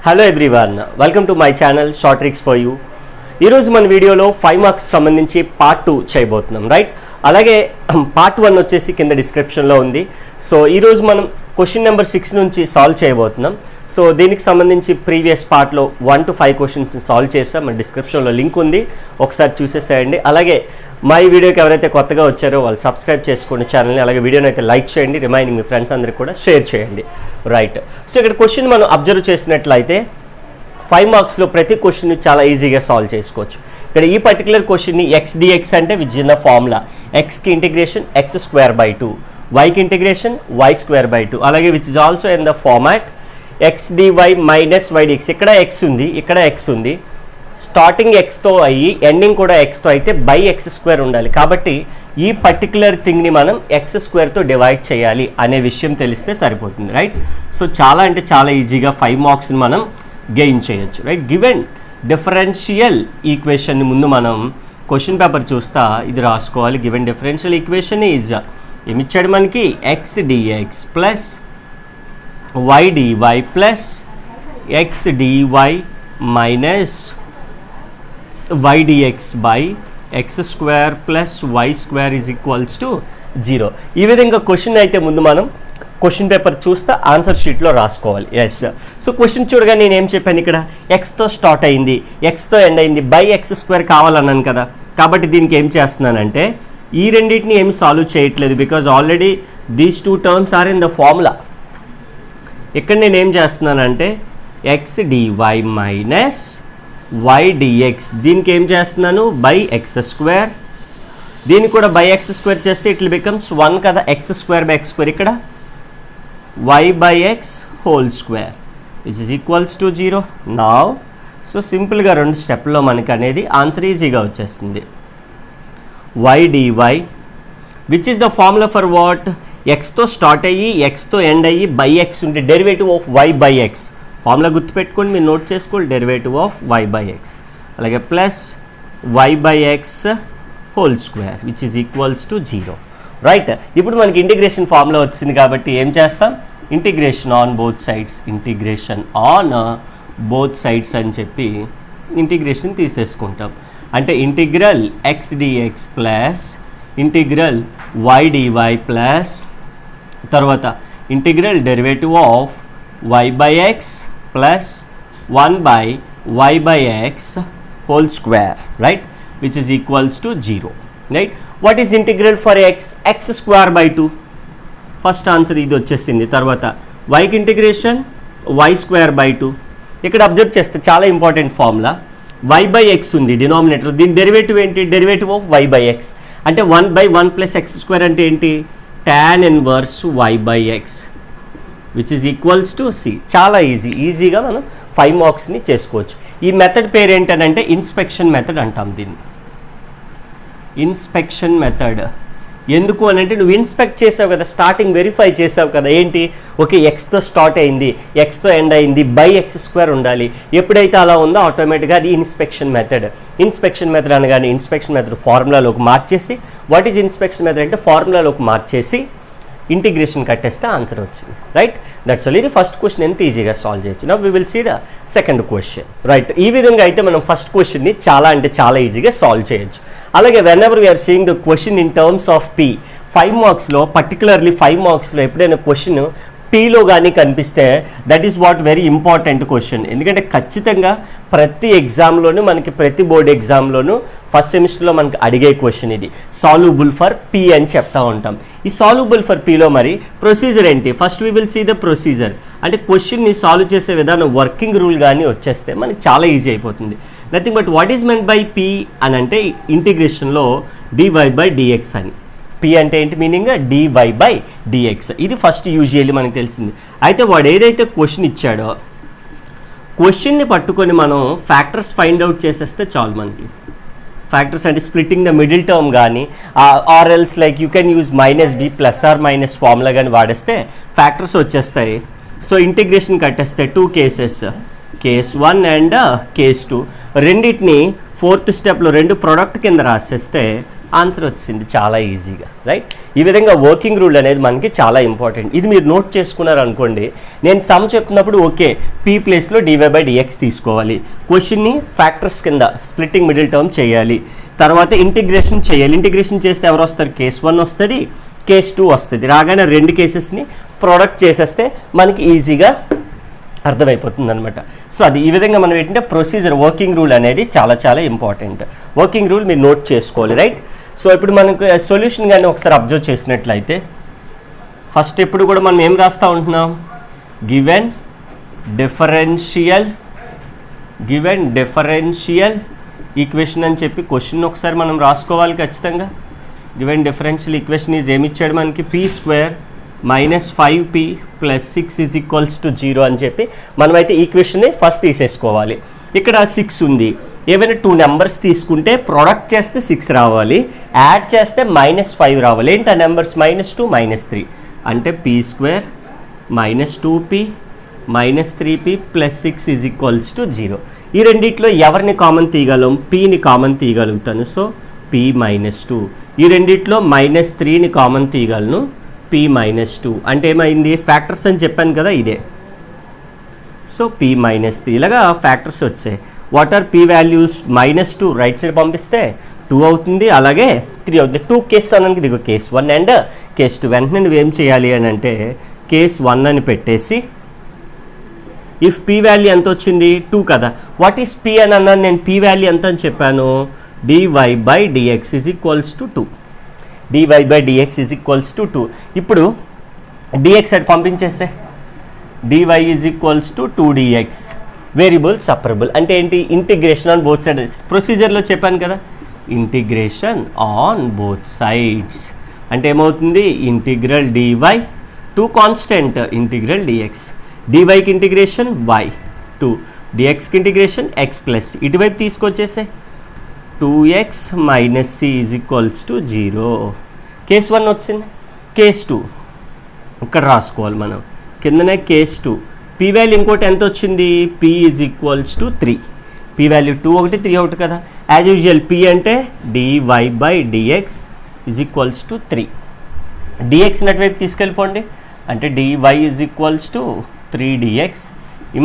Hello everyone, welcome to my channel short tricks for you. ఈరోజు మన వీడియోలో 5 marks సంబంధించి పార్ట్ 2 చేయబోతున్నాం, రైట్? అలాగే పార్ట్ 1 వచ్చేసి కింద డిస్క్రిప్షన్లో ఉంది. సో ఈరోజు మనం క్వశ్చన్ నెంబర్ 6 నుంచి సాల్వ్ చేయబోతున్నాం. సో దీనికి సంబంధించి ప్రీవియస్ పార్ట్లో 1 to 5 క్వశ్చన్స్ సాల్వ్ చేస్తాం. మన డిస్క్రిప్షన్లో లింక్ ఉంది, ఒకసారి చూసేసేయండి. అలాగే మా ఈ వీడియోకి ఎవరైతే కొత్తగా వచ్చారో వాళ్ళు సబ్స్క్రైబ్ చేసుకోండి ఛానల్ని. అలాగే వీడియోని అయితే లైక్ చేయండి, రిమైనింగ్ మీ ఫ్రెండ్స్ అందరికీ కూడా షేర్ చేయండి, రైట్? సో ఇక్కడ క్వశ్చన్ మనం అబ్జర్వ్ చేసినట్లయితే 5 మార్క్స్లో ప్రతి క్వశ్చన్ చాలా ఈజీగా సాల్వ్ చేసుకోవచ్చు. ఇక్కడ ఈ పర్టికులర్ క్వశ్చన్ని ఎక్స్ డిఎక్స్ అంటే విచ్ ఇన్ ద ఫార్ములా ఎక్స్కి ఇంటిగ్రేషన్ x²/2, వైకి ఇంటిగ్రేషన్ y²/2, అలాగే which is also in the format x dy minus y dx. ఇక్కడ ఎక్స్ ఉంది, ఇక్కడ ఎక్స్ ఉంది. స్టార్టింగ్ ఎక్స్తో అయ్యి ఎండింగ్ కూడా ఎక్స్తో అయితే బై x² ఉండాలి. కాబట్టి ఈ పర్టికులర్ థింగ్ని మనం x²తో డివైడ్ చేయాలి అనే విషయం తెలిస్తే సరిపోతుంది, రైట్? సో చాలా అంటే చాలా ఈజీగా 5 మార్క్స్ని మనం గెయిన్ చేయొచ్చు, రైట్? గివెన్ డిఫరెన్షియల్ ఈక్వేషన్ని ముందు మనం క్వశ్చన్ పేపర్ చూస్తా ఇది రాసుకోవాలి. గివెన్ డిఫరెన్షియల్ ఈక్వేషన్ ఈజ్ ఏమిచ్చాడు మనకి x dx plus y dy plus x dy minus y dx by x² plus y² is equals to 0. ఈ విధంగా క్వశ్చన్ అయితే ముందు మనం క్వశ్చన్ పేపర్ చూస్తే ఆన్సర్ షీట్లో రాసుకోవాలి. ఎస్. సో క్వశ్చన్ చూడగా నేను ఏం చెప్పాను, ఇక్కడ ఎక్స్తో స్టార్ట్ అయింది, ఎక్స్తో ఎండ్ అయింది, బై x² కావాలన్నాను కదా. కాబట్టి దీనికి ఏం చేస్తున్నానంటే ఈ రెండింటిని ఏమి సాల్వ్ చేయట్లేదు, because already these 2 terms are in the formula. ఇక్కడ నేను ఏం చేస్తున్నానంటే x dy minus y dx, దీనికి ఏం చేస్తున్నాను బై x², దీనికి కూడా బై x² చేస్తే ఇట్ విల్ బికమ్స్ 1 కదా, x²/x², ఇక్కడ y/x whole square which is equals to 0. Now so సింపుల్గా 2 స్టెప్లో మనకి అనేది ఆన్సర్ ఈజీగా వచ్చేస్తుంది. Y dy which is the formula for what, ఎక్స్తో స్టార్ట్ అయ్యి ఎక్స్తో ఎండ్ అయ్యి బై ఎక్స్ ఉంటే డెరివేటివ్ ఆఫ్ y/x. ఫార్ములా గుర్తుపెట్టుకోండి, మీరు నోట్ చేసుకోండి, డెరివేటివ్ ఆఫ్ y/x. అలాగే plus y/x whole square which is equals to 0, right? ఇప్పుడు మనకి ఇంటిగ్రేషన్ ఫార్ములా వచ్చింది కాబట్టి ఏం చేస్తాం, integration on both sides, integration on both sides అని చెప్పి ఇంటిగ్రేషన్ తీసేసుకుంటాం. అంటే integral x dx plus integral y dy plus తర్వాత integral derivative of y/x plus 1/y/x whole square, right? Which is equals to 0, right? What is integral for x, x²/2. First answer ఇది వచ్చేసింది. తర్వాత వైకి integration y²/2. ఇక్కడ observe చేస్తే చాలా important formula, y/x ఉంది denominator, దీని derivative ఏంటి, డెరివేటివ్ ఆఫ్ y/x. అంటే 1/1 ప్లస్ x² అంటే ఏంటి, tan inverse y/x which is equals to c. చాలా ఈజీగా మనం 5 మార్క్స్ని చేసుకోవచ్చు. ఈ మెథడ్ పేరు ఏంటంటే ఇన్స్పెక్షన్ మెథడ్ అంటాం దీన్ని. ఇన్స్పెక్షన్ మెథడ్ ఎందుకు అని అంటే నువ్వు ఇన్స్పెక్ట్ చేసావు కదా, స్టార్టింగ్ వెరిఫై చేసావు కదా, ఏంటి ఓకే ఎక్స్తో స్టార్ట్ అయింది, ఎక్స్తో ఎండ్ అయింది, బై x² ఉండాలి. ఎప్పుడైతే అలా ఉందో ఆటోమేటిక్గా అది ఇన్స్పెక్షన్ మెథడ్. ఇన్స్పెక్షన్ మెథడ్ అనగానే ఇన్స్పెక్షన్ మెథడ్ ఫార్ములాలోకి మార్చేసి, వాట్ ఈజ్ ఇన్స్పెక్షన్ మెథడ్ అంటే ఫార్ములాలోకి మార్చేసి ఇంటిగ్రేషన్ కట్టేస్తే ఆన్సర్ వచ్చింది, రైట్? That's all. ఇది ఫస్ట్ క్వశ్చన్ ఎంత ఈజీగా సాల్వ్ చేయొచ్చు. Now we will see the second question, right? ఈ విధంగా అయితే మనం ఫస్ట్ క్వశ్చన్ని చాలా అంటే చాలా ఈజీగా సాల్వ్ చేయొచ్చు. అలాగే whenever we are seeing the question in terms of P, 5 మార్క్స్లో పర్టికులర్లీ 5 మార్క్స్లో ఎప్పుడైనా క్వశ్చన్ పీలో కానీ కనిపిస్తే that is what very important question. ఎందుకంటే ఖచ్చితంగా ప్రతి ఎగ్జామ్లోనూ మనకి ప్రతి బోర్డ్ ఎగ్జామ్లోనూ ఫస్ట్ సెమిస్టర్లో మనకి అడిగే క్వశ్చన్ ఇది, సాల్యుబుల్ ఫర్ పీ అని చెప్తా ఉంటాం. ఈ సాల్యుబుల్ ఫర్ పీలో మరి ప్రొసీజర్ ఏంటి, first we will see the procedure. అంటే క్వశ్చన్ని సాల్వ్ చేసే విధానం వర్కింగ్ రూల్ కానీ వచ్చేస్తే మనకి చాలా ఈజీ అయిపోతుంది. Nothing but what is meant by P అని అంటే ఇంటిగ్రేషన్లో dy/dx అని. పీ అంటే ఏంటి మీనింగ్, dy/dx. ఇది ఫస్ట్ యూజువల్లీ మనకు తెలిసింది. అయితే వాడు ఏదైతే క్వశ్చన్ ఇచ్చాడో క్వశ్చన్ని పట్టుకొని మనం ఫ్యాక్టర్స్ ఫైండ్ అవుట్ చేసేస్తే చాలు మనకి. ఫ్యాక్టర్స్ అంటే స్ప్లిట్టింగ్ ద మిడిల్ టర్మ్ కానీ or else like you can use -b plus or minus formula కానీ వాడేస్తే ఫ్యాక్టర్స్ వచ్చేస్తాయి. సో ఇంటిగ్రేషన్ కట్టేస్తే 2 కేసెస్, కేస్ 1 అండ్ కేస్ 2, రెండింటిని 4th స్టెప్లో 2 ప్రోడక్ట్ కింద రాసేస్తే ఆన్సర్ వచ్చింది చాలా ఈజీగా, రైట్? ఈ విధంగా వర్కింగ్ రూల్ అనేది మనకి చాలా ఇంపార్టెంట్. ఇది మీరు నోట్ చేసుకున్నారు అనుకోండి, నేను సమ్ చెప్తున్నప్పుడు ఓకే పీ ప్లేస్లో dy/dx తీసుకోవాలి, క్వశ్చన్ని ఫ్యాక్టర్స్ కింద స్ప్లిట్టింగ్ మిడిల్ టర్మ్ చేయాలి, తర్వాత ఇంటిగ్రేషన్ చేయాలి. ఇంటిగ్రేషన్ చేస్తే ఎవరు వస్తారు? కేస్ 1 వస్తుంది, కేస్ 2 వస్తుంది. రాగానే రెండు కేసెస్ని ప్రోడక్ట్ చేసేస్తే మనకి ఈజీగా అర్థమైపోతుంది అనమాట. సో అది ఈ విధంగా మనం ఏంటంటే ప్రొసీజర్ వర్కింగ్ రూల్ అనేది చాలా చాలా ఇంపార్టెంట్. వర్కింగ్ రూల్ మీరు నోట్ చేసుకోవాలి, రైట్? సో ఇప్పుడు మనకు సొల్యూషన్ కానీ ఒకసారి అబ్జర్వ్ చేసినట్లయితే ఫస్ట్ ఇప్పుడు కూడా మనం ఏం రాస్తూ ఉంటున్నాం? గివెన్ డిఫరెన్షియల్ ఈక్వేషన్ అని చెప్పి క్వశ్చన్ ఒకసారి మనం రాసుకోవాలి ఖచ్చితంగా. గివెన్ డిఫరెన్షియల్ ఈక్వేషన్ ఈజ్ ఏమి ఇచ్చాడు మనకి? p² -5p + 6 = 0 అని చెప్పి మనమైతే ఈక్వేషన్ని ఫస్ట్ తీసేసుకోవాలి. ఇక్కడ 6 ఉంది, ఏవైనా 2 నెంబర్స్ తీసుకుంటే ప్రోడక్ట్ చేస్తే 6 రావాలి, యాడ్ చేస్తే -5 రావాలి. ఏంటి ఆ నెంబర్స్? -2 -3 అంటే p² -2p -3p + 6 = 0. ఈ రెండిట్లో ఎవరిని కామన్ తీయగలం? pని కామన్ తీయగలుగుతాను, సో p -2. ఈ రెండిట్లో -3ని కామన్ తీయగలను, p -2. అంటే ఏమైంది? ఫ్యాక్టర్స్ అని చెప్పాను కదా, ఇదే. సో p -3 ఇలాగా ఫ్యాక్టర్స్ వచ్చాయి. What are p values? -2 right side పంపిస్తే 2 అవుతుంది, అలాగే 3 అవుతుంది. 2 కేస్ అన్నానికి దిగు కేస్ 1 అండ్ కేస్ 2. వెంటనే నువ్వేం చేయాలి అని అంటే కేస్ 1 అని పెట్టేసి ఇఫ్ p వాల్యూ ఎంత వచ్చింది? 2 కదా. వాట్ ఈస్ p అని అన్నాను నేను? p వాల్యూ ఎంత అని చెప్పాను? dy/dx = 2. dy/dx = 2. ఇప్పుడు dx అటు పంపించేస్తే dy = 2dx. వేరియబుల్ సపరబుల్ అంటే ఏంటి? Integration on both sides. ప్రొసీజర్లో చెప్పాను కదా, ఇంటిగ్రేషన్ ఆన్ బోత్ సైడ్స్ అంటే ఏమవుతుంది? Integral dy to constant integral dx. dyకి ఇంటిగ్రేషన్ y 2, dxకి ఇంటిగ్రేషన్ x + ఇటువైపు తీసుకొచ్చేసే 2x - c = 0. కేస్ 1 వచ్చింది. కేస్ 2 ఇక్కడ రాసుకోవాలి మనం, కిందనే కేస్ 2. p వాల్యూ ఇంకోటి ఎంత వచ్చింది? p = 3. p వాల్యూ 2 ఒకటి 3 ఒకటి కదా. యాజ్ యూజువల్ p అంటే dy/dx = 3. dxని అటువైపు తీసుకెళ్ళిపోండి అంటే dy = 3dx.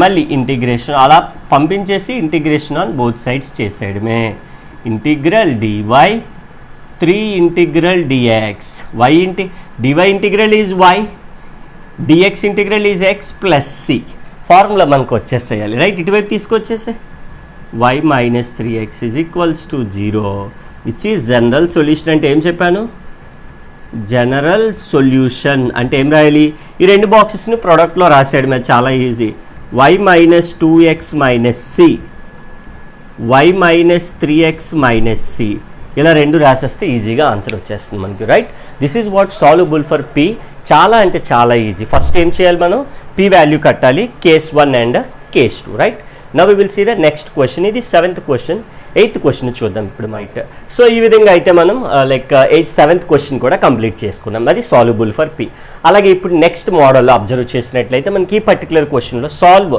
మళ్ళీ ఇంటిగ్రేషన్ అలా పంపించేసి ఇంటిగ్రేషన్ ఆన్ బోత్ సైడ్స్ చేసేయడమే. Integral dy 3 integral dx. dy integral is y, dx integral is x + c. Formula మనకు వచ్చేసేయాలి, రైట్? ఇటువైపు తీసుకొచ్చేసే y - 3x = 0, which is general solution. అంటే ఏం చెప్పాను? జనరల్ సొల్యూషన్ అంటే ఏం రాయాలి? ఈ రెండు బాక్సెస్ని ప్రోడక్ట్లో రాసాడు, అది చాలా easy. y - 2x - c, y - 3x - c ఇలా రెండు రాసేస్తే ఈజీగా ఆన్సర్ వచ్చేస్తుంది మనకి, right? This is what soluble for p. చాలా అంటే చాలా ఈజీ. ఫస్ట్ ఏం చేయాలి మనం? p వాల్యూ కట్టాలి, case 1 and case 2, right? Now we will see the next question. ఇది 7th క్వశ్చన్. 8th క్వశ్చన్ చూద్దాం ఇప్పుడు మైట్. సో ఈ విధంగా అయితే మనం లైక్ 7th క్వశ్చన్ కూడా కంప్లీట్ చేసుకున్నాం, అది సాల్యుబుల్ ఫర్ p. అలాగే ఇప్పుడు నెక్స్ట్ మోడల్లో అబ్జర్వ్ చేసినట్లయితే మనకి ఈ పర్టికులర్ క్వశ్చన్లో solve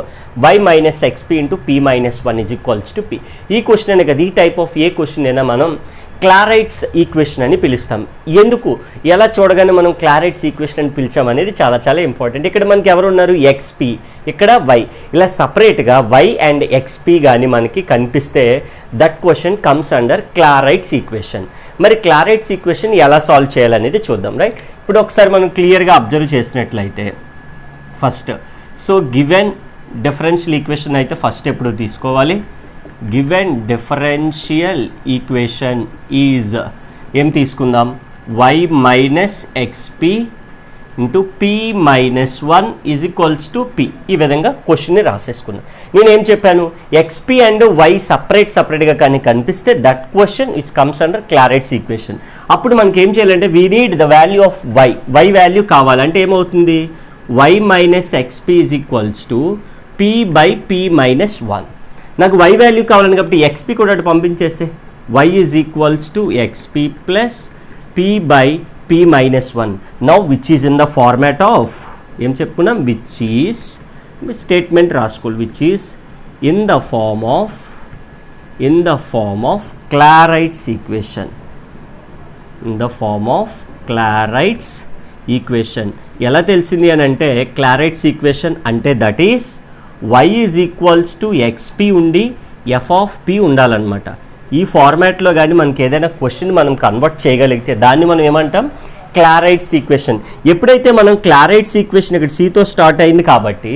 y - xp × p - 1 = p. ఈ క్వశ్చన్ అనే కదా, ఈ టైప్ ఆఫ్ ఏ క్వశ్చన్ అయినా మనం క్లారైట్స్ ఈక్వేషన్ అని పిలుస్తాం. ఎందుకు, ఎలా చూడగానే మనం క్లారైట్స్ ఈక్వేషన్ అని పిలిచాం అనేది చాలా చాలా ఇంపార్టెంట్. ఇక్కడ మనకి ఎవరు ఉన్నారు? xp, ఇక్కడ y. ఇలా సపరేట్గా y అండ్ xp కానీ మనకి కనిపిస్తే that question comes under Clairaut's equation. మరి క్లారైట్స్ ఈక్వేషన్ ఎలా సాల్వ్ చేయాలనేది చూద్దాం, రైట్? ఇప్పుడు ఒకసారి మనం క్లియర్గా అబ్జర్వ్ చేసినట్లయితే first so given differential equation అయితే ఫస్ట్ ఎప్పుడు తీసుకోవాలి? గివెన్ డిఫరెన్షియల్ ఈక్వేషన్ ఈజ్ ఏం తీసుకుందాం? y - xp × p - 1 = p. ఈ విధంగా క్వశ్చన్ని రాసేసుకున్నాం. నేనేం చెప్పాను? xp అండ్ y సపరేట్గా కానీ కనిపిస్తే that question is comes under Clairaut's equation. అప్పుడు మనకి ఏం చేయాలంటే we need the value of y. y value కావాలంటే ఏమవుతుంది? y - xp = p/p - 1. నాకు y వాల్యూ కావాలని కాబట్టి xp కూడా అటు పంపించేస్తే y = xp + p/p - 1. Now which is in the format of ఏం చెప్పుకున్నాం? విచ్ ఈజ్ స్టేట్మెంట్ రాసుకోవాలి. Which is in the form of Clairaut's equation. In the form of Clairaut's equation. ఎలా తెలిసింది అని అంటే క్లారైట్స్ ఈక్వేషన్ అంటే that is y is equals to x p ఉండి f of p ఉండాలన్నమాట. ఈ ఫార్మాట్లో కానీ మనకి ఏదైనా క్వశ్చన్ మనం కన్వర్ట్ చేయగలిగితే దాన్ని మనం ఏమంటాం, క్లారైట్స్ ఈక్వేషన్. ఎప్పుడైతే మనం క్లారైట్స్ ఈక్వేషన్ ఇక్కడ సితో స్టార్ట్ అయింది కాబట్టి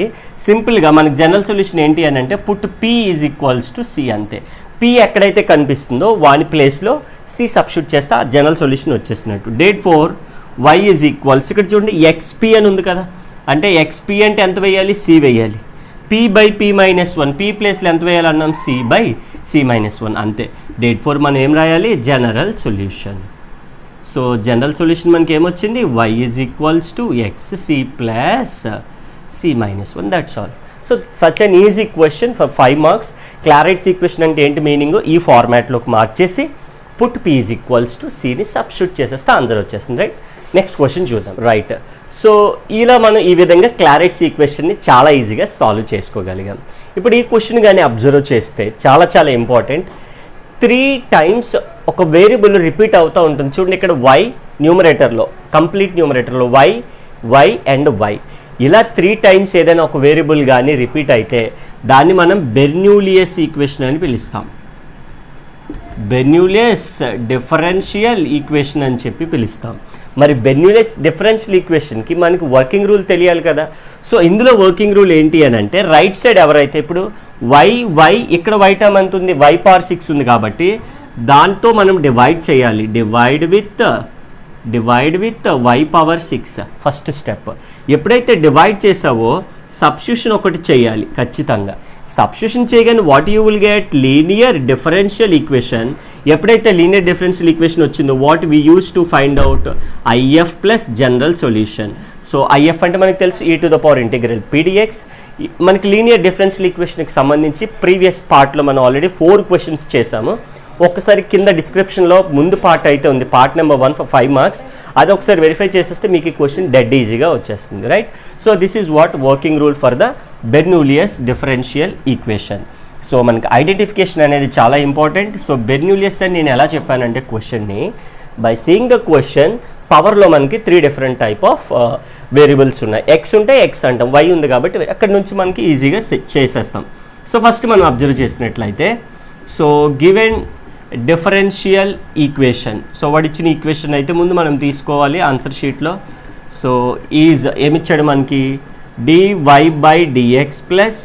సింపుల్గా మనకి జనరల్ సొల్యూషన్ ఏంటి అని అంటే put p is equals to c అంతే. పి ఎక్కడైతే కనిపిస్తుందో వాని ప్లేస్లో సి సబ్స్టిట్యూట్ చేస్తే ఆ జనరల్ సొల్యూషన్ వచ్చేసినట్టు. Therefore y is equals, ఇక్కడ చూడండి ఎక్స్పి అని ఉంది కదా, అంటే ఎక్స్పి అంటే ఎంత వేయాలి, సి వేయాలి. P by p minus one, p ప్లేస్లో ఎంత వేయాలన్నాం, c by c minus one అంతే. డేట్ ఫోర్ మనం ఏం రాయాలి, general solution. So general solution మనకి ఏమొచ్చింది, y is equals to x c plus c minus one, that's all. So such an easy question for 5 marks. Clairaut's equation అంటే ఏంటి meaning, ఈ ఫార్మాట్లోకి మార్చేసి put p is equals to సిని substitute చేసేస్తే answer వచ్చేస్తుంది, రైట్. నెక్స్ట్ క్వశ్చన్ చూద్దాం, right. So ఇలా మనం ఈ విధంగా క్లారైట్స్ ఈక్వేషన్ని చాలా ఈజీగా సాల్వ్ చేసుకోగలిగాం. ఇప్పుడు ఈ క్వశ్చన్ కానీ అబ్జర్వ్ చేస్తే చాలా చాలా ఇంపార్టెంట్. 3 times ఒక వేరియబుల్ రిపీట్ అవుతూ ఉంటుంది. చూడండి ఇక్కడ y న్యూమరేటర్లో, కంప్లీట్ న్యూమరేటర్లో y అండ్ y ఇలా 3 times ఏదైనా ఒక వేరియబుల్ కానీ రిపీట్ అయితే దాన్ని మనం బెర్నూలియస్ ఈక్వేషన్ అని పిలుస్తాం. బెర్నూలియస్ డిఫరెన్షియల్ ఈక్వేషన్ అని చెప్పి పిలుస్తాం. మరి బెర్నూలియస్ డిఫరెన్షియల్ ఈక్వేషన్కి మనకి వర్కింగ్ రూల్ తెలియాలి కదా. సో ఇందులో వర్కింగ్ రూల్ ఏంటి అని అంటే రైట్ సైడ్ ఎవరైతే ఇప్పుడు y ఇక్కడ y టర్మ్ ఎంత ఉంది, y పవర్ 6 ఉంది కాబట్టి దాంతో మనం డివైడ్ చేయాలి. Divide with y power 6 first step. ఎప్పుడైతే డివైడ్ చేసావో సబ్స్టిట్యూషన్ ఒకటి చేయాలి ఖచ్చితంగా. సబ్స్టిట్యూషన్ చేయగానే what you will get, linear differential equation. ఎప్పుడైతే లీనియర్ డిఫరెన్షియల్ ఈక్వేషన్ వచ్చిందో what we use to find out, if plus general solution. So if అంటే మనకు తెలుసు e to the power integral pdx. మనకి లీనియర్ డిఫరెన్షియల్ ఈక్వేషన్కి సంబంధించి previous పార్ట్లో మనం already 4 questions చేసాము. ఒక్కసారి కింద డిస్క్రిప్షన్లో ముందు పార్ట్ అయితే ఉంది, పార్ట్ నెంబర్ 1 for 5 marks. అది ఒకసారి వెరిఫై చేసేస్తే మీకు ఈ క్వశ్చన్ డెడ్ ఈజీగా వచ్చేస్తుంది, right. So this is what working rule for the Bernoulli's differential equation. So మనకి ఐడెంటిఫికేషన్ అనేది చాలా ఇంపార్టెంట్. సో బెర్నూలియస్ అని నేను ఎలా చెప్పానంటే క్వశ్చన్ని బై సీయింగ్ ద క్వశ్చన్, పవర్లో మనకి 3 different type ఆఫ్ వేరియబుల్స్ ఉన్నాయి. ఎక్స్ ఉంటే ఎక్స్ అంటాం, వై ఉంది కాబట్టి అక్కడి నుంచి మనకి ఈజీగా చేసేస్తాం. సో ఫస్ట్ మనం అబ్జర్వ్ చేసినట్లయితే, so given differential equation. So వాడు ఇచ్చిన ఈక్వేషన్ అయితే ముందు మనం తీసుకోవాలి ఆన్సర్ షీట్లో. సో ఈజ్ ఏమిచ్చాడు మనకి, dy by dx plus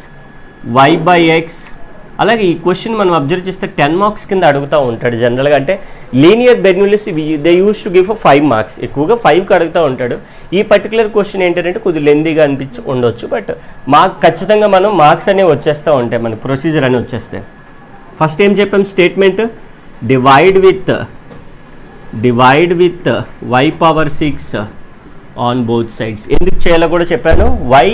y by x. అలాగే ఈ క్వశ్చన్ మనం అబ్జర్వ్ చేస్తే 10 marks కింద అడుగుతూ ఉంటాడు జనరల్గా. అంటే linear Bernoulli's they use to give for 5 marks, ఎక్కువగా 5కి అడుగుతూ ఉంటాడు. ఈ పర్టికులర్ క్వశ్చన్ ఏంటంటే కొద్దిగా లెందీగా ఉండొచ్చు, బట్ మాకు ఖచ్చితంగా మనం మార్క్స్ అనేవి వచ్చేస్తూ ఉంటాయి, మన ప్రొసీజర్ అని వచ్చేస్తాయి. ఫస్ట్ ఏం చెప్పాం statement, divide with y power 6 on both sides. ఎందుకు చేయాలో కూడా చెప్పాను, y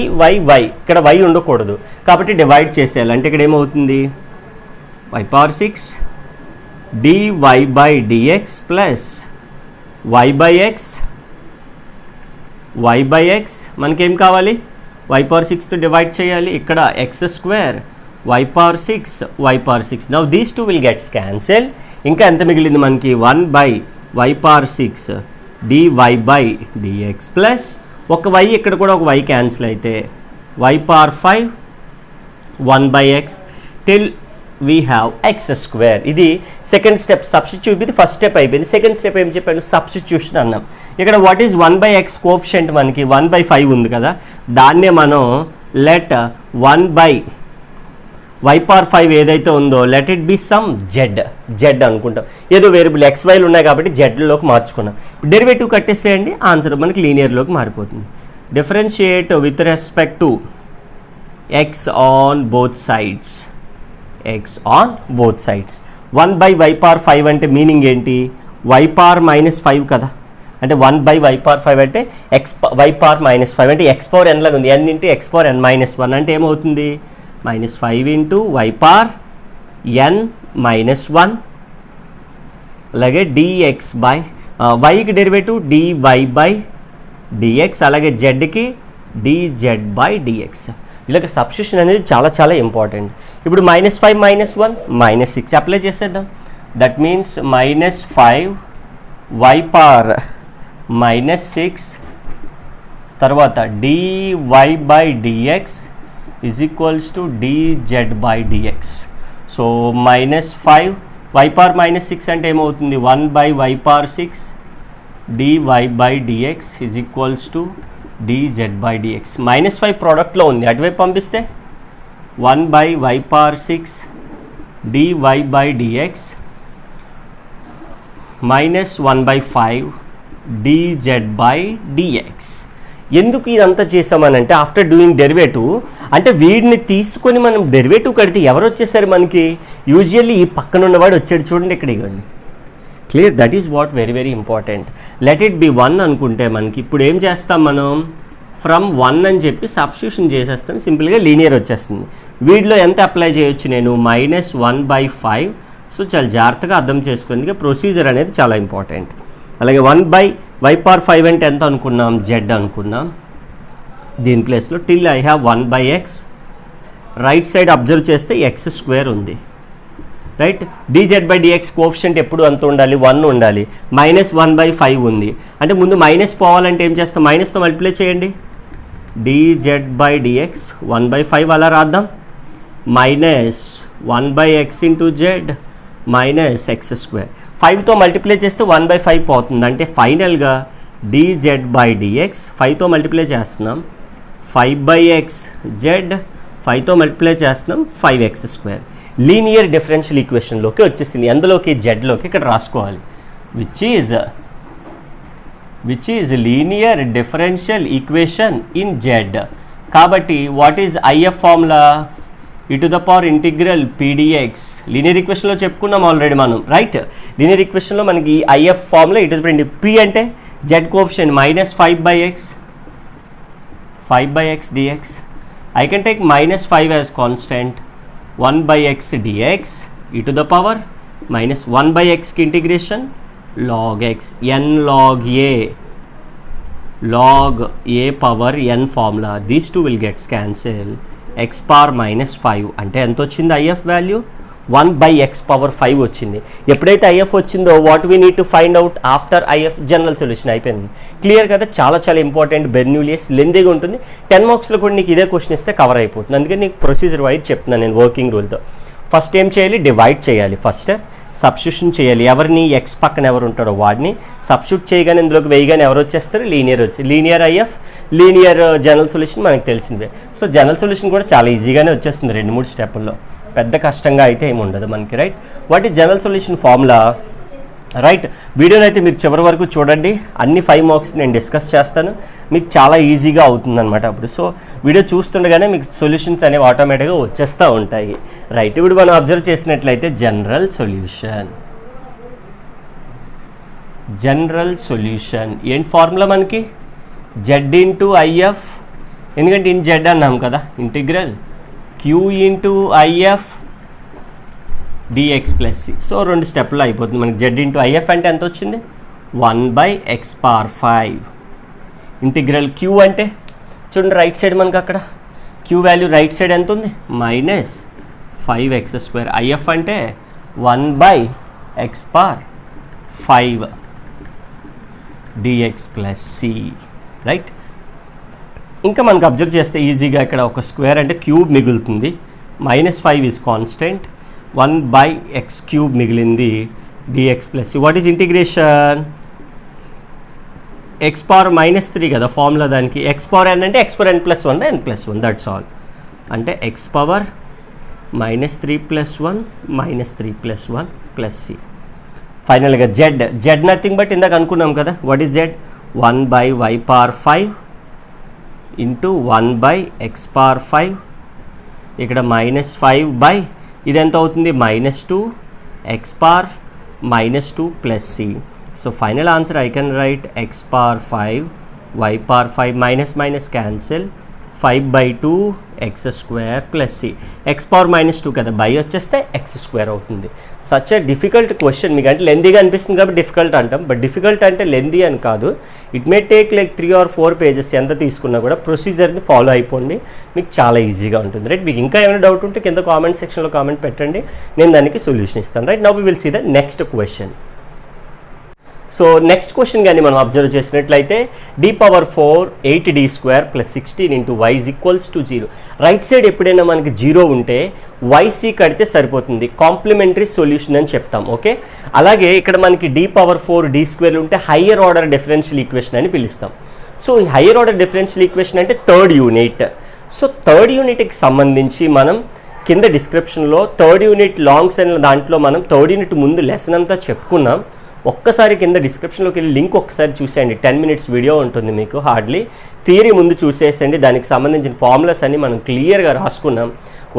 ఇక్కడ y ఉండకూడదు కాబట్టి డివైడ్ చేసేయాలి. అంటే ఇక్కడ ఏమవుతుంది, y power 6 dy by dx plus y by x. మనకేం కావాలి, y పవర్ 6తో డివైడ్ చేయాలి. ఇక్కడ x² y power 6. Now these 2 will gets cancel. ఇంకా ఎంత మిగిలింది మనకి, 1 by y power 6 dy by dx plus ఒక y, ఇక్కడ కూడా ఒక y క్యాన్సిల్ అయితే y power 5 1 by x till we have x². ఇది సెకండ్ స్టెప్, సబ్స్టిట్యూట్. ఇది ఫస్ట్ స్టెప్ అయిపోయింది. సెకండ్ స్టెప్ ఏం చెప్పాను, సబ్స్టిట్యూషన్ అన్నాం. ఇక్కడ what is 1 by x coefficient మనకి 1 బై 5 ఉంది కదా, దాన్నే మనం లెట్ 1 బై y పవర్ 5 ఏదైతే ఉందో let it be some Z అనుకుంటాం. ఏదో వేరియబుల్ XYలు ఉన్నాయి కాబట్టి జెడ్లోకి మార్చుకున్నాం. డెరివేటివ్ కట్టేసేయండి, ఆన్సర్ మనకి లీనియర్లోకి మారిపోతుంది. Differentiate with respect to x on both sides. 1 by y power 5 అంటే మీనింగ్ ఏంటి, y పవర్ -5 కదా, అంటే 1 బై y పవర్ 5 అంటే y పవర్ -5 అంటే x పవర్ n లాగా ఉంది, n into x power n -1 అంటే ఏమవుతుంది, -5 ఇంటూ y పవర్ n -1. అలాగే dx బై yకి డెరివేటివ్ dy బై dx, అలాగే zకి dz బై dx. ఇలాగ సబ్స్టిట్యూషన్ అనేది చాలా చాలా ఇంపార్టెంట్. ఇప్పుడు -5 -1 -6 అప్లై చేసేద్దాం. దట్ మీన్స్ -5 వై పవర్ -6 తర్వాత dy by dx is equals to dz by dx. So -5 y power -6 అంటే ఏమవుతుంది 1 by y power 6 dy by dx is equals to dz by dx. -5 ప్రోడక్ట్లో ఉంది, అటువైపు పంపిస్తే 1 by y power 6 dy by dx -1/5 dz by dx. ఎందుకు ఇదంతా చేసామనంటే after doing derivative అంటే వీడిని తీసుకొని మనం డెరివేటివ్ కడితే ఎవరు వచ్చేసారు మనకి, యూజువల్లీ ఈ పక్కన ఉన్నవాడు వచ్చాడు చూడండి ఇక్కడ ఇవ్వండి. Clear, that is what very very important. Let it be 1 అనుకుంటే మనకి ఇప్పుడు ఏం చేస్తాం మనం, ఫ్రమ్ 1 అని చెప్పి సబ్స్టిట్యూషన్ చేసేస్తాం, సింపుల్గా లీనియర్ వచ్చేస్తుంది. వీటిలో ఎంత అప్లై చేయొచ్చు నేను, -1/5. సో చాలా జాగ్రత్తగా అర్థం చేసుకుంది, ప్రొసీజర్ అనేది చాలా ఇంపార్టెంట్. అలాగే 1 బై వై పవర్ 5 అంటే ఎంత అనుకున్నాం, జెడ్ అనుకున్నాం. దీని ప్లేస్లో till I have 1/x, right side observe చేస్తే x² ఉంది, right. dz by dx coefficient ఎప్పుడు అంత ఉండాలి, 1 ఉండాలి. -1/5 ఉంది అంటే ముందు మైనస్ పోవాలంటే ఏం చేస్తాం, మైనస్తో మల్టిప్లై చేయండి. dz బై డిఎక్స్ 1/5 అలా రాద్దాం, -1/x into Z -x². 5తో multiply చేస్తే 1/5 పోతుంది, అంటే ఫైనల్గా dz బై డిఎక్స్ 5తో మల్టిప్లై చేస్తున్నాం 5/x జెడ్, 5తో మల్టిప్లై చేస్తున్నాం 5x². లీనియర్ డిఫరెన్షియల్ ఈక్వేషన్లోకి వచ్చేసింది, అందులోకి జెడ్లోకి ఇక్కడ రాసుకోవాలి, which is linear differential equation in z. కాబట్టి what is IF formula, e⁻∫ pdx. Linear ఈక్వేషన్లో చెప్పుకున్నాం ఆల్రెడీ మనం, రైట్. లీనియర్ ఈక్వేషన్లో మనకి ఐఎఫ్ ఫార్ములా p అంటే z coefficient -5/x dx. I can take -5 as constant, 1/x dx e⁻−1/x की integration log x, n log a power n formula. These two will get cancelled. x power -5 అంటే ఎంత వచ్చింది if value, 1/x⁵ వచ్చింది. ఎప్పుడైతే if వచ్చిందో what we need to find out after if, general solution అయిపోయింది. Clear కదా, చాలా చాలా ఇంపార్టెంట్, బెర్నూలియస్, లెందీగా ఉంటుంది. 10 మార్క్స్లో కూడా నీకు ఇదే క్వశ్చన్ ఇస్తే కవర్ అయిపోతుంది. అందుకని నీకు ప్రొసీజర్ వైజ్ చెప్తున్నాను నేను వర్కింగ్ రూల్తో. ఫస్ట్ ఏం చేయాలి, డివైడ్ చేయాలి, ఫస్ట్ సబ్స్టిట్యూషన్ చేయాలి. ఎవరిని, ఎక్స్ పక్కన ఎవరు ఉంటాడో వాడిని సబ్స్టిట్యూట్ చేయగానే ఇందులోకి వేయగానే ఎవరు వచ్చేస్తారు, లీనియర్ వచ్చి, linear if, linear general solution మనకు తెలిసిందే. సో జనరల్ సొల్యూషన్ కూడా చాలా ఈజీగానే వచ్చేస్తుంది 2-3 స్టెప్పుల్లో, పెద్ద కష్టంగా అయితే ఏమి ఉండదు మనకి, right. What is general solution formula, right. వీడియోని అయితే మీరు చివరి వరకు చూడండి, అన్ని 5 మార్క్స్ నేను డిస్కస్ చేస్తాను, మీకు చాలా ఈజీగా అవుతుంది అనమాట అప్పుడు. సో వీడియో చూస్తుండగానే మీకు సొల్యూషన్స్ అనేవి ఆటోమేటిక్గా వచ్చేస్తూ ఉంటాయి, రైట్. ఇప్పుడు మనం అబ్జర్వ్ చేసినట్లయితే జనరల్ సొల్యూషన్ ఏంటి ఫార్ములా మనకి, జెడ్ ఇంటూ ఐఎఫ్, ఎందుకంటే ఇన్ జెడ్ అన్నాం కదా, integral Q into IF dx plus c. So 2 స్టెప్లో అయిపోతుంది మనకి. జెడ్ ఇంటూ ఐఎఫ్ అంటే ఎంత వచ్చింది, 1/x⁵. ఇంటిగ్రల్ క్యూ అంటే చూడండి రైట్ సైడ్ మనకి అక్కడ క్యూ వాల్యూ రైట్ సైడ్ ఎంత ఉంది, -5x². ఐఎఫ్ అంటే 1/x⁵ dx plus c, right. ఇంకా మనకు అబ్జర్వ్ చేస్తే ఈజీగా ఇక్కడ ఒక స్క్వేర్ అంటే క్యూబ్ మిగులుతుంది, -5 ఈజ్ కాన్స్టెంట్, 1/x³ మిగిలింది dx plus c. What is integration, x power -3 కదా ఫార్ములా దానికి, x పవర్ n అంటే x power n + 1 n+1, that's all. అంటే x పవర్ -3 + 1 -3 + 1 + c. ఫైనల్గా జెడ్ నథింగ్ బట్ ఇందాక అనుకున్నాం కదా, what is Z, 1/y⁵ into 1/x⁵. ఇక్కడ -5 ఇది ఎంత అవుతుంది, -2x⁻² + c. So final answer I can write x⁵, y⁵, minus cancel, 5/2 x² + c. x⁻² కదా, బై వచ్చేస్తే x² అవుతుంది. సచ్ ఎ డిఫికల్ట్ క్వశ్చన్, మీకు అంటే లెందీగా అనిపిస్తుంది కాబట్టి డిఫికల్ట్ అంటాం, బట్ డిఫికల్ట్ అంటే లెందీ అని కాదు, it may take like 3 or 4 pages, ఎంత తీసుకున్నా కూడా ప్రొసీజర్ని ఫాలో అయిపోండి, మీకు చాలా ఈజీగా ఉంటుంది, రైట్. మీకు ఇంకా ఏమైనా డౌట్ ఉంటే కింద కామెంట్ సెక్షన్లో కామెంట్ పెట్టండి, నేను దానికి సొల్యూషన్ ఇస్తాను, right. Now we will see the next question. So next question కానీ మనం అబ్జర్వ్ చేసినట్లయితే d⁴ 8d² + 16 y = 0. Right side ఎప్పుడైనా మనకి 0 ఉంటే yc కడితే సరిపోతుంది, కాంప్లిమెంటరీ సొల్యూషన్ అని చెప్తాం. ఓకే, అలాగే ఇక్కడ మనకి d⁴ d² ఉంటే హయ్యర్ ఆర్డర్ డిఫరెన్షియల్ ఈక్వేషన్ అని పిలుస్తాం. సో ఈ హయ్యర్ ఆర్డర్ డిఫరెన్షియల్ ఈక్వేషన్ అంటే థర్డ్ యూనిట్. సో థర్డ్ యూనిట్కి సంబంధించి మనం కింద డిస్క్రిప్షన్లో థర్డ్ యూనిట్ లాంగ్స్ అనే దాంట్లో మనం థర్డ్ యూనిట్ ముందు లెసన్ అంతా చెప్పుకున్నాం. ఒక్కసారి కింద డిస్క్రిప్షన్లోకి వెళ్ళి లింక్ ఒకసారి చూసేయండి, 10 minutes వీడియో ఉంటుంది మీకు. హార్డ్లీ థియరీ ముందు చూసేసండి, దానికి సంబంధించిన ఫార్ములాస్ అన్ని మనం క్లియర్గా రాసుకున్నాం.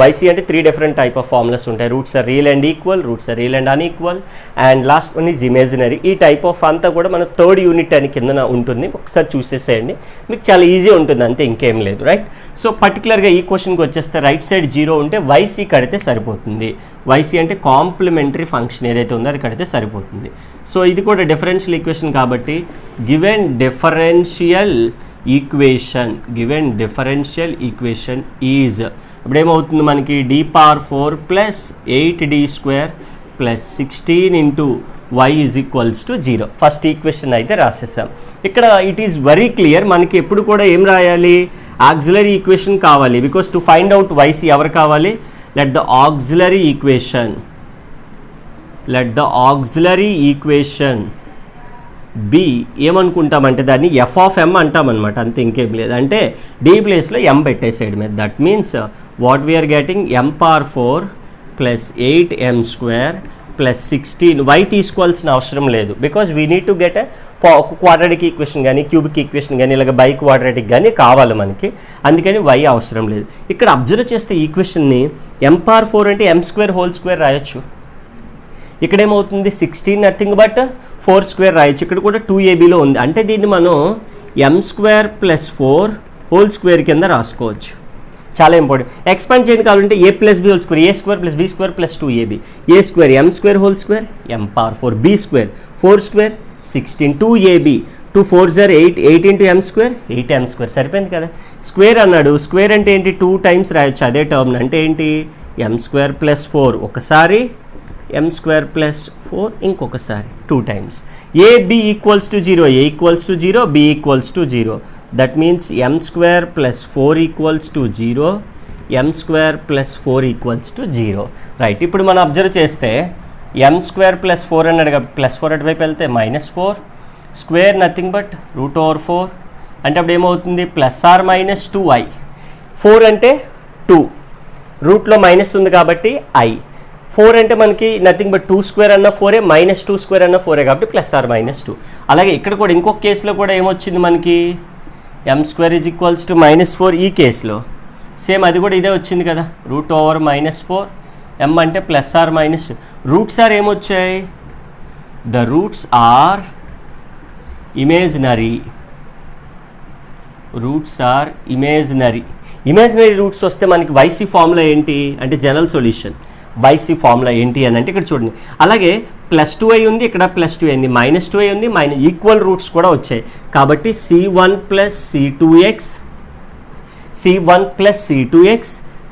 YC అంటే 3 different type of formulas ఉంటాయి. Roots are real and equal, roots are real and unequal, and last one is imaginary. ఈ టైప్ ఆఫ్ అంతా కూడా మన థర్డ్ యూనిట్ అని కింద ఉంటుంది, ఒకసారి చూసేసేయండి, మీకు చాలా ఈజీ ఉంటుంది, అంతే, ఇంకేం లేదు. రైట్, సో పర్టికులర్గా ఈ క్వశ్చన్కి వచ్చేస్తే రైట్ సైడ్ 0 ఉంటే YC కడితే సరిపోతుంది. YC అంటే కాంప్లిమెంటరీ ఫంక్షన్ ఏదైతే ఉందో అది కడితే సరిపోతుంది. సో ఇది కూడా డిఫరెన్షియల్ ఈక్వేషన్ కాబట్టి గివెన్ డిఫరెన్షియల్ ఈక్వేషన్ ఈజ్ ఇప్పుడు ఏమవుతుంది మనకి d⁴ + 8d² + 16 y = 0. First equation అయితే రాసేసాం. ఇక్కడ ఇట్ ఈస్ వెరీ క్లియర్, మనకి ఎప్పుడు కూడా ఏం రాయాలి, ఆక్సిలరీ ఈక్వేషన్ కావాలి. Because to find out YC ఎవరు కావాలి, let the auxiliary equation be ఏమనుకుంటామంటే దాన్ని f(m) అంటామన్నమాట, అంతే, ఇంకేం లేదు. అంటే d ప్లేస్లో m పెట్టేసాడు మీద. That means what we're getting m⁴ + 8m² + 16. y తీసుకోవాల్సిన అవసరం లేదు, because we need to get quadratic equation కానీ క్యూబిక్ ఈక్వేషన్ కానీ ఇలాగ బై క్వాడ్రాటిక్ కానీ కావాలి మనకి, అందుకని y అవసరం లేదు. ఇక్కడ అబ్జర్వ్ చేస్తే ఈక్వేషన్ని m⁴ అంటే m² రాయొచ్చు. ఇక్కడేమవుతుంది 16 నథింగ్ బట్ 4² రాయొచ్చు. ఇక్కడ కూడా 2ab ఉంది, అంటే దీన్ని మనం m² + 4² కింద రాసుకోవచ్చు. చాలా ఇంపార్టెంట్. ఎక్స్పాండ్ చేయడం కావాలంటే a + b² a² + b² + 2ab a² m² m⁴ b² 4² 16 2ab 2 4s are 8 8 × m² 8m² సరిపోయింది కదా. స్క్వేర్ అన్నాడు, స్క్వేర్ అంటే ఏంటి, 2 times రాయొచ్చు అదే టర్మ్. అంటే ఏంటి, m² + 4 ఒకసారి, m² + 4 ఇంకొకసారి, 2 times. ab = 0, a = 0, b = 0. That means m² + 4 = 0, m² + 4 = 0. Right, ఇప్పుడు మనం అబ్జర్వ్ చేస్తే m² + 4 అన్నాడు కాబట్టి +4 అటువైపు వెళ్తే -4 స్క్వేర్ నథింగ్ బట్ √4. అంటే అప్పుడు ఏమవుతుంది, +or-2i. 4 అంటే 2, రూట్లో మైనస్ ఉంది కాబట్టి i. 4 అంటే మనకి నథింగ్ బట్ 2² అన్న 4, -2² అన్న 4 కాబట్టి +or-2. అలాగే ఇక్కడ కూడా ఇంకొక కేసులో కూడా ఏమొచ్చింది మనకి, m² = -4. ఈ కేసులో సేమ్ అది కూడా ఇదే వచ్చింది కదా, √(-4) m అంటే +or-. రూట్స్ ఆర్ ఏమొచ్చాయి, the roots are imaginary. Imaginary roots వస్తే మనకి YC ఫార్ములా ఏంటి అంటే జనరల్ సొల్యూషన్. YC ఫార్ములా ఏంటి అని అంటే ఇక్కడ చూడండి, అలాగే +2i ఉంది, ఇక్కడ +2 అయింది, -2i ఉంది, ఈక్వల్ రూట్స్ కూడా వచ్చాయి కాబట్టి c1 + c2x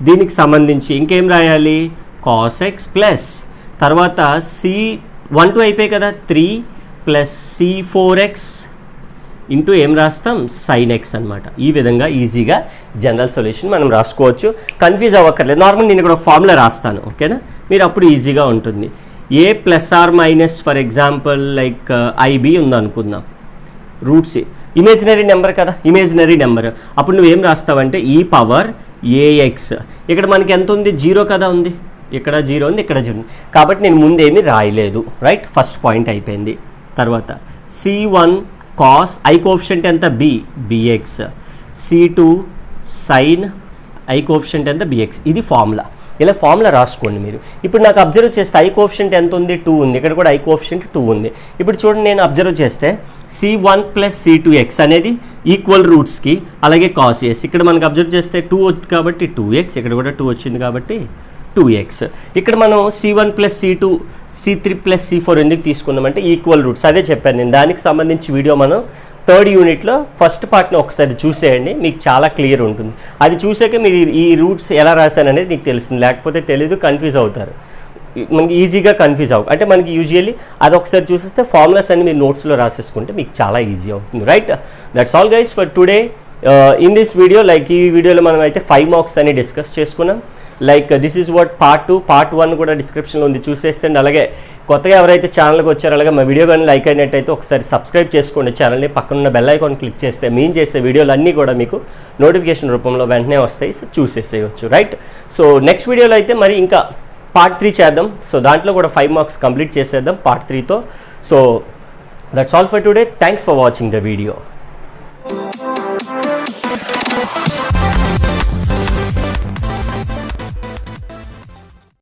దీనికి సంబంధించి ఇంకేం రాయాలి, cos x ప్లస్ తర్వాత c1 2 అయిపోయి కదా 3 + c4x ఇంటూ ఏం రాస్తాం, sin x అనమాట. ఈ విధంగా ఈజీగా జనరల్ సొల్యూషన్ మనం రాసుకోవచ్చు, కన్ఫ్యూజ్ అవ్వక్కర్లేదు. నార్మల్ నేను ఇక్కడ ఒక ఫార్ములా రాస్తాను, ఓకేనా, మీరు అప్పుడు ఈజీగా ఉంటుంది. a +or- for example like IB ఉందనుకుందాం, రూట్స్ ఇమేజినరీ నెంబర్ కదా, ఇమేజినరీ నెంబర్. అప్పుడు నువ్వేం రాస్తావంటే e⁻ax. ఇక్కడ మనకి ఎంత ఉంది, 0 కదా ఉంది, ఇక్కడ 0 ఉంది, ఇక్కడ 0 ఉంది కాబట్టి నేను ముందేమీ రాయలేదు. రైట్, ఫస్ట్ పాయింట్ అయిపోయింది. తర్వాత c1 cos i కోఎఫిషియంట్ ఎంత bx, c2 sin i coefficient ఎంత bx. ఇది ఫార్ములా, ఇలా ఫార్ములా రాసుకోండి మీరు. ఇప్పుడు నాకు అబ్జర్వ్ చేస్తే i కోఎఫిషియంట్ ఎంత ఉంది, 2 ఉంది, ఇక్కడ కూడా i కోఎఫిషియంట్ 2 ఉంది. ఇప్పుడు చూడండి, నేను అబ్జర్వ్ చేస్తే c1 + c2x అనేది ఈక్వల్ రూట్స్కి, అలాగే cos s. ఇక్కడ మనకు అబ్జర్వ్ చేస్తే 2 వచ్చింది కాబట్టి 2x, ఇక్కడ కూడా 2 వచ్చింది కాబట్టి 2x. ఇక్కడ మనం c1 + c2 c3 + c4 ఎందుకు తీసుకున్నామంటే ఈక్వల్ రూట్స్, అదే చెప్పాను నేను. దానికి సంబంధించి వీడియో మనం థర్డ్ యూనిట్లో ఫస్ట్ పార్ట్ని ఒకసారి చూసేయండి, మీకు చాలా క్లియర్ ఉంటుంది. అది చూసాక మీరు ఈ రూట్స్ ఎలా రాశాను అనేది మీకు తెలుస్తుంది, లేకపోతే తెలీదు, కన్ఫ్యూజ్ అవుతారు. మనకి ఈజీగా కన్ఫ్యూజ్ అవ్వదు. అంటే మనకి యూజువల్లీ అది ఒకసారి చూసిస్తే ఫార్ములాస్ అన్ని మీరు నోట్స్లో రాసేసుకుంటే మీకు చాలా ఈజీ అవుతుంది, right? That's all guys for today in this video. Like ఈ వీడియోలో మనం అయితే 5 మార్క్స్ అని డిస్కస్ చేసుకున్నాం. Like this is what part 2, part 1 కూడా డిస్క్రిప్షన్లో ఉంది, చూసేసండి. అలాగే కొత్తగా ఎవరైతే ఛానల్కి వచ్చారో అలాగే మా వీడియో కానీ లైక్ అయినట్టయితే ఒకసారి సబ్స్క్రైబ్ చేసుకోండి ఛానల్ని. పక్కనున్న బెల్ ఐకాన్ క్లిక్ చేస్తే మేము చేసే వీడియోలు అన్నీ కూడా మీకు నోటిఫికేషన్ రూపంలో వెంటనే వస్తాయి, సో చూసేసేయచ్చు, రైట్? సో నెక్స్ట్ వీడియోలో అయితే మరి ఇంకా పార్ట్ 3 చేద్దాం. సో దాంట్లో కూడా 5 మార్క్స్ కంప్లీట్ చేసేద్దాం పార్ట్ 3తో. So that's all for today. Thanks for watching the video.